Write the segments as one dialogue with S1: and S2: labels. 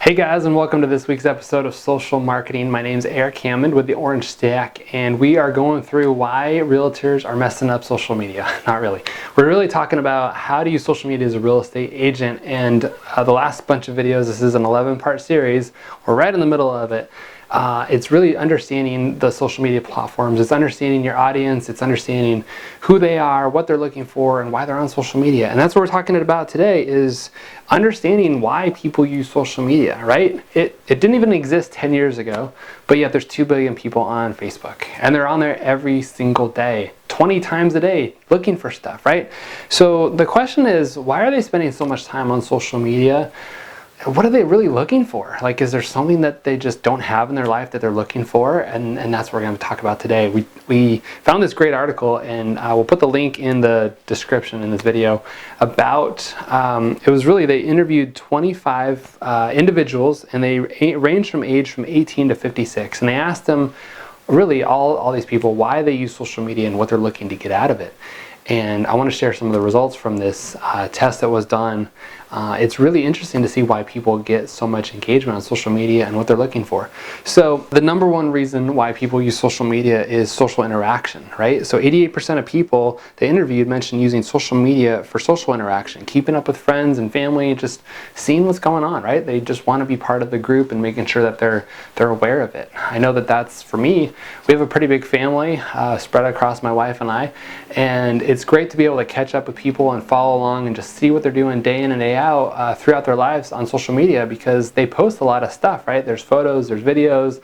S1: Hey guys, and welcome to this week's episode of Social Marketing. My name's Eric Hammond with the Orange Stack, and we are going through why realtors are messing up social media. Not really. We're really talking about how to use social media as a real estate agent, and the last bunch of videos, this is an 11-part series. We're right in the middle of it. It's really understanding the social media platforms. It's understanding your audience. It's understanding who they are, what they're looking for, and why they're on social media. And that's what we're talking about today, is understanding why people use social media, right? It didn't even exist 10 years ago, but yet there's 2 billion people on Facebook. And they're on there every single day, 20 times a day, looking for stuff, right? So the question is, why are they spending so much time on social media? What are they really looking for? Like, is there something that they just don't have in their life that they're looking for? And that's what we're going to talk about today. We found this great article, and we'll put the link in the description in this video about, it was really, they interviewed 25 individuals, and they ranged from age from 18 to 56. And they asked them, really, all these people, why they use social media and what they're looking to get out of it. And I want to share some of the results from this test that was done. It's really interesting to see why people get so much engagement on social media and what they're looking for. So the number one reason why people use social media is social interaction, right? So 88% of people they interviewed mentioned using social media for social interaction, keeping up with friends and family, just seeing what's going on, right? They just want to be part of the group and making sure that they're aware of it. I know that that's, for me, we have a pretty big family spread across my wife and I, and it's great to be able to catch up with people and follow along and just see what they're doing day in and day out throughout their lives on social media, because they post a lot of stuff, right? There's photos, there's videos.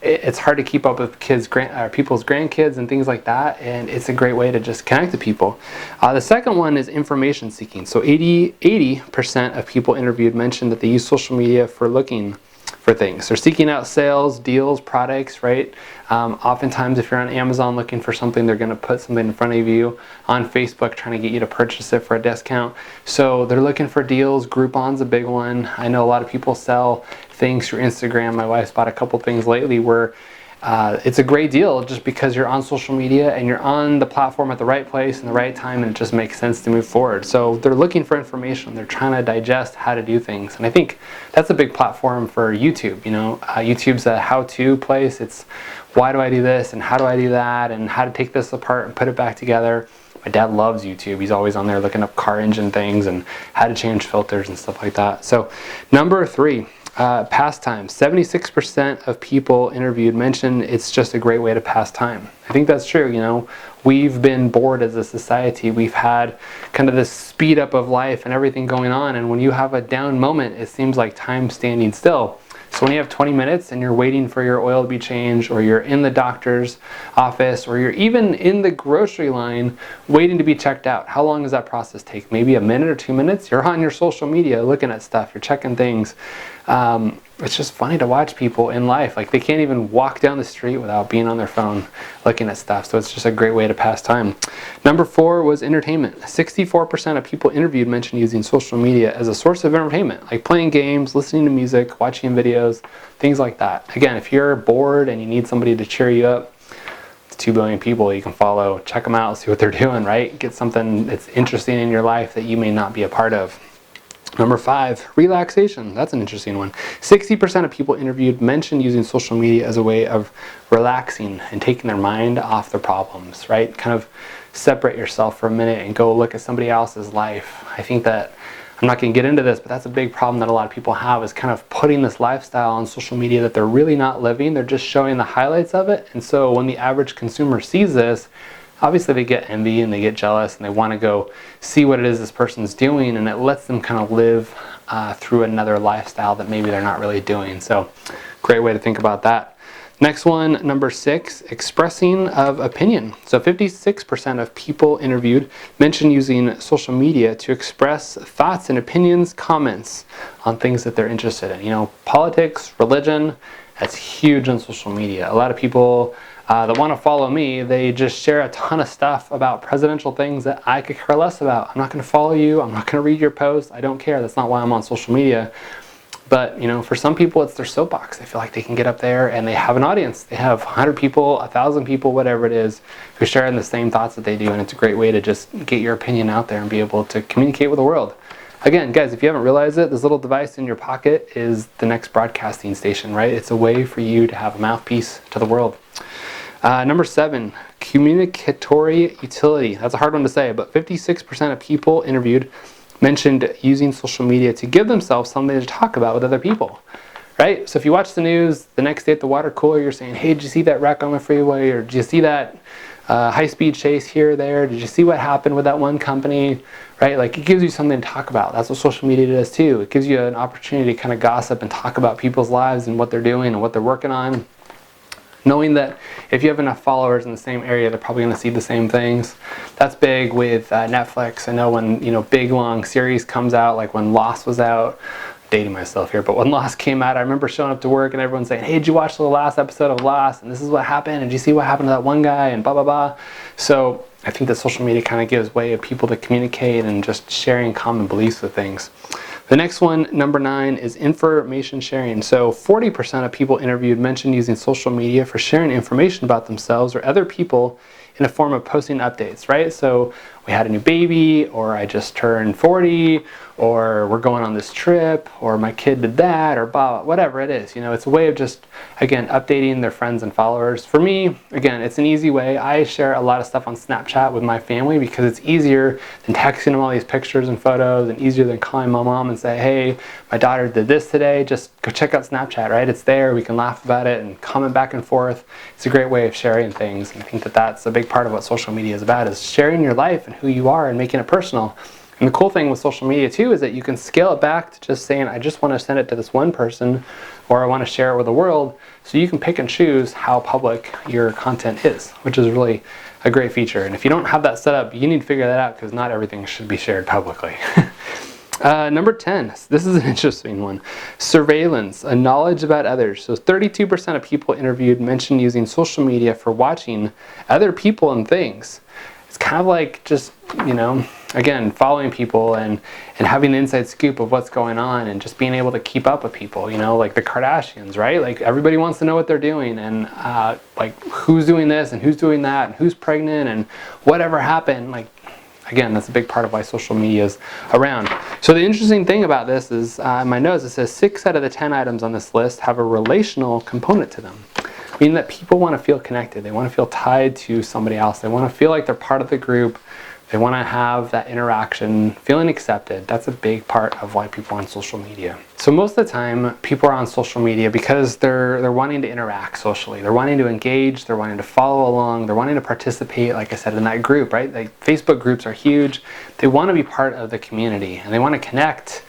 S1: It's hard to keep up with people's grandkids and things like that, and it's a great way to just connect to people. The second one is information seeking. So 80% of people interviewed mentioned that they use social media for looking for things. They're seeking out sales, deals, products, right? Oftentimes, if you're on Amazon looking for something, they're going to put something in front of you. On Facebook, trying to get you to purchase it for a discount. So they're looking for deals. Groupon's a big one. I know a lot of people sell things through Instagram. My wife's bought a couple things lately where it's a great deal just because you're on social media and you're on the platform at the right place and the right time, and it just makes sense to move forward. So they're looking for information. They're trying to digest how to do things. And I think that's a big platform for YouTube. You know, YouTube's a how-to place. It's why do I do this and how do I do that and how to take this apart and put it back together. My dad loves YouTube. He's always on there looking up car engine things and how to change filters and stuff like that. So number 3. Pastime. 76% of people interviewed mentioned it's just a great way to pass time. I think that's true. You know, we've been bored as a society. We've had kind of this speed up of life and everything going on, and when you have a down moment, it seems like time standing still. So when you have 20 minutes and you're waiting for your oil to be changed, or you're in the doctor's office, or you're even in the grocery line waiting to be checked out, how long does that process take? Maybe a minute or 2 minutes? You're on your social media looking at stuff, you're checking things. It's just funny to watch people in life. Like, they can't even walk down the street without being on their phone looking at stuff. So it's just a great way to pass time. Number 4 was entertainment. 64% of people interviewed mentioned using social media as a source of entertainment, like playing games, listening to music, watching videos, things like that. Again, if you're bored and you need somebody to cheer you up, 2 billion people you can follow. Check them out, see what they're doing, right? Get something that's interesting in your life that you may not be a part of. Number 5, relaxation. That's an interesting one. 60% of people interviewed mentioned using social media as a way of relaxing and taking their mind off their problems, right? Kind of separate yourself for a minute and go look at somebody else's life. I think that, I'm not going to get into this, but that's a big problem that a lot of people have, is kind of putting this lifestyle on social media that they're really not living. They're just showing the highlights of it. And so when the average consumer sees this, obviously they get envy and they get jealous and they want to go see what it is this person's doing, and it lets them kind of live through another lifestyle that maybe they're not really doing. So great way to think about that. Next one, number 6, expressing of opinion. So 56% of people interviewed mentioned using social media to express thoughts and opinions, comments on things that they're interested in. You know, politics, religion, that's huge on social media. A lot of people that want to follow me, they just share a ton of stuff about presidential things that I could care less about. I'm not going to follow you. I'm not going to read your posts. I don't care. That's not why I'm on social media. But, you know, for some people, it's their soapbox. They feel like they can get up there and they have an audience. They have 100 people, 1,000 people, whatever it is, who share the same thoughts that they do. And it's a great way to just get your opinion out there and be able to communicate with the world. Again, guys, if you haven't realized it, this little device in your pocket is the next broadcasting station, right? It's a way for you to have a mouthpiece to the world. Number 7, communicatory utility. That's a hard one to say, but 56% of people interviewed mentioned using social media to give themselves something to talk about with other people, right? So if you watch the news the next day at the water cooler, you're saying, hey, did you see that wreck on the freeway? Or did you see that high-speed chase here or there? Did you see what happened with that one company, right? Like, it gives you something to talk about. That's what social media does too. It gives you an opportunity to kind of gossip and talk about people's lives and what they're doing and what they're working on. Knowing that if you have enough followers in the same area, they're probably going to see the same things. That's big with Netflix. I know when, big long series comes out, like when Lost was out, dating myself here, but when Lost came out, I remember showing up to work and everyone saying, hey, did you watch the last episode of Lost? And this is what happened. And did you see what happened to that one guy? And blah, blah, blah. So I think that social media kind of gives way of people to communicate and just sharing common beliefs with things. The next one, number 9, is information sharing. So 40% of people interviewed mentioned using social media for sharing information about themselves or other people in a form of posting updates, right? So we had a new baby, or I just turned 40, or we're going on this trip, or my kid did that, or blah, whatever it is. It's a way of just, again, updating their friends and followers. For me, again, it's an easy way. I share a lot of stuff on Snapchat with my family because it's easier than texting them all these pictures and photos, and easier than calling my mom and say, hey, my daughter did this today. Just go check out Snapchat, right? It's there. We can laugh about it and comment back and forth. It's a great way of sharing things. And I think that that's a big part of what social media is about, is sharing your life and who you are and making it personal. And the cool thing with social media too is that you can scale it back to just saying, I just want to send it to this one person, or I want to share it with the world. So you can pick and choose how public your content is, which is really a great feature. And if you don't have that set up, you need to figure that out, because not everything should be shared publicly. Number 10, this is an interesting one. Surveillance, a knowledge about others. So 32% of people interviewed mentioned using social media for watching other people and things. It's kind of like just, again, following people and having the inside scoop of what's going on, and just being able to keep up with people, like the Kardashians, right? Like, everybody wants to know what they're doing, and like who's doing this and who's doing that and who's pregnant and whatever happened. Like, again, that's a big part of why social media is around. So the interesting thing about this is, in my notes, it says 6 out of the 10 items on this list have a relational component to them. Meaning that people want to feel connected. They want to feel tied to somebody else. They want to feel like they're part of the group. They want to have that interaction, feeling accepted. That's a big part of why people are on social media. So most of the time, people are on social media because they're wanting to interact socially. They're wanting to engage. They're wanting to follow along. They're wanting to participate, like I said, in that group, right? Like, Facebook groups are huge. They want to be part of the community, and they want to connect.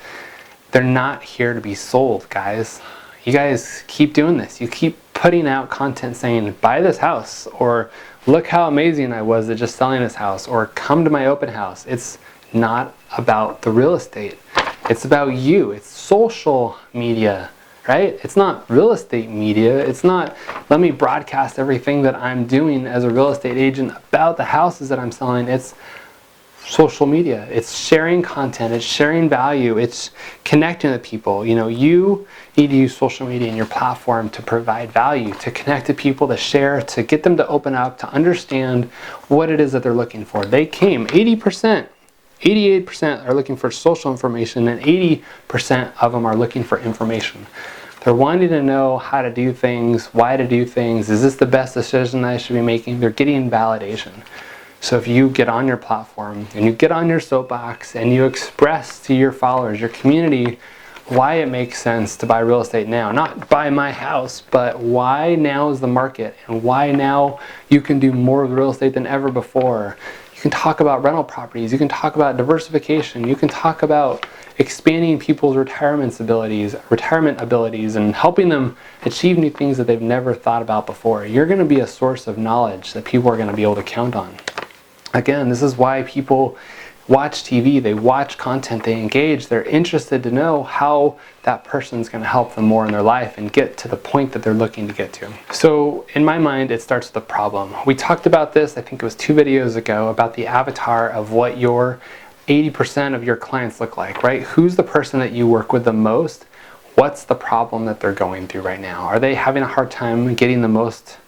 S1: They're not here to be sold, guys. You guys keep doing this. You keep putting out content saying, buy this house, or look how amazing I was at just selling this house, or come to my open house. It's not about the real estate. It's about you. It's social media, right? It's not real estate media. It's not, let me broadcast everything that I'm doing as a real estate agent about the houses that I'm selling. It's social media. It's sharing content. It's sharing value. It's connecting with people. You need to use social media in your platform to provide value, to connect to people, to share, to get them to open up, to understand what it is that they're looking for. They came, 80%, 88% are looking for social information, and 80% of them are looking for information. They're wanting to know how to do things, why to do things. Is this the best decision that I should be making? They're getting validation. So if you get on your platform and you get on your soapbox and you express to your followers, your community, why it makes sense to buy real estate now, not buy my house, but why now is the market, and why now you can do more with real estate than ever before. You can talk about rental properties. You can talk about diversification. You can talk about expanding people's retirement abilities and helping them achieve new things that they've never thought about before. You're going to be a source of knowledge that people are going to be able to count on. Again, this is why people watch TV, they watch content, they engage, they're interested to know how that person's going to help them more in their life and get to the point that they're looking to get to. So in my mind, it starts with a problem. We talked about this, I think it was 2 videos ago, about the avatar of what your 80% of your clients look like, right? Who's the person that you work with the most? What's the problem that they're going through right now? Are they having a hard time getting the most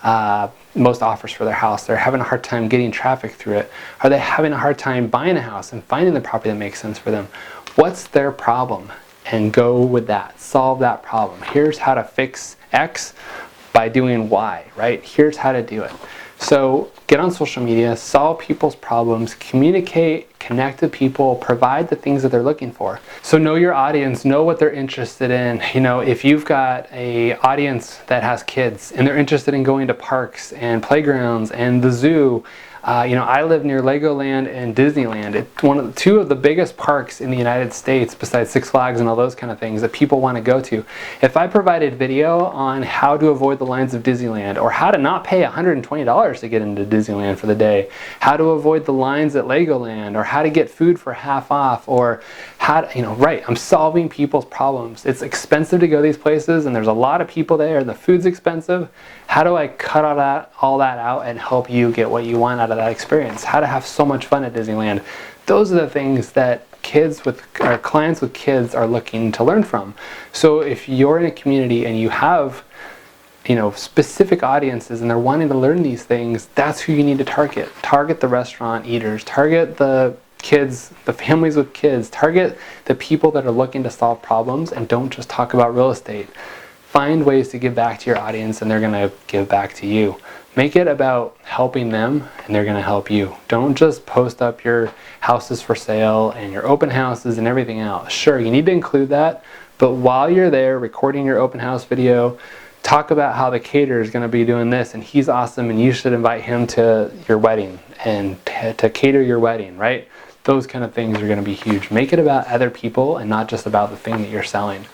S1: offers for their house? They're having a hard time getting traffic through it. Are they having a hard time buying a house and finding the property that makes sense for them? What's their problem? And go with that. Solve that problem. Here's how to fix X by doing Y, right? Here's how to do it. So get on social media, solve people's problems, communicate, connect with people, provide the things that they're looking for. So know your audience, know what they're interested in. You know, if you've got an audience that has kids and they're interested in going to parks and playgrounds and the zoo, you know, I live near Legoland and Disneyland. It's two of the biggest parks in the United States, besides Six Flags and all those kind of things that people want to go to. If I provided video on how to avoid the lines of Disneyland, or how to not pay $120 to get into Disneyland for the day, how to avoid the lines at Legoland, or how to get food for half off, or how to, you know, right, I'm solving people's problems. It's expensive to go these places, and there's a lot of people there, and the food's expensive. How do I cut all that out and help you get what you want out of that experience? How to have so much fun at Disneyland. Those are the things that clients with kids are looking to learn from. So if you're in a community and you have, you know, specific audiences and they're wanting to learn these things, that's who you need to target. Target the restaurant eaters, target the kids, the families with kids, target the people that are looking to solve problems, and don't just talk about real estate. Find ways to give back to your audience, and they're going to give back to you. Make it about helping them, and they're going to help you. Don't just post up your houses for sale and your open houses and everything else. Sure, you need to include that, but while you're there recording your open house video, talk about how the caterer is going to be doing this, and he's awesome, and you should invite him to your wedding and to cater your wedding, right? Those kind of things are going to be huge. Make it about other people and not just about the thing that you're selling.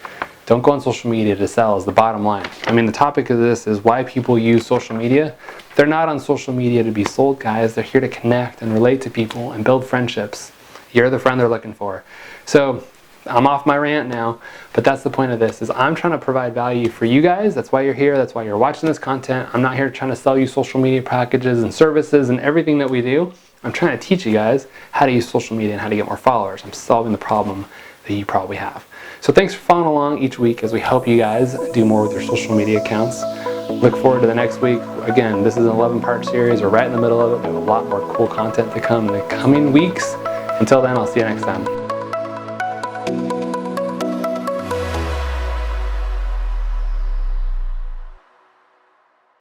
S1: Don't go on social media to sell is the bottom line. I mean, the topic of this is why people use social media. They're not on social media to be sold, guys. They're here to connect and relate to people and build friendships. You're the friend they're looking for. So I'm off my rant now, but that's the point of this, is I'm trying to provide value for you guys. That's why you're here. That's why you're watching this content. I'm not here trying to sell you social media packages and services and everything that we do. I'm trying to teach you guys how to use social media and how to get more followers. I'm solving the problem that you probably have. So thanks for following along each week as we help you guys do more with your social media accounts. Look forward to the next week. Again, this is an 11-part series. We're right in the middle of it. We have a lot more cool content to come in the coming weeks. Until then, I'll see you next time.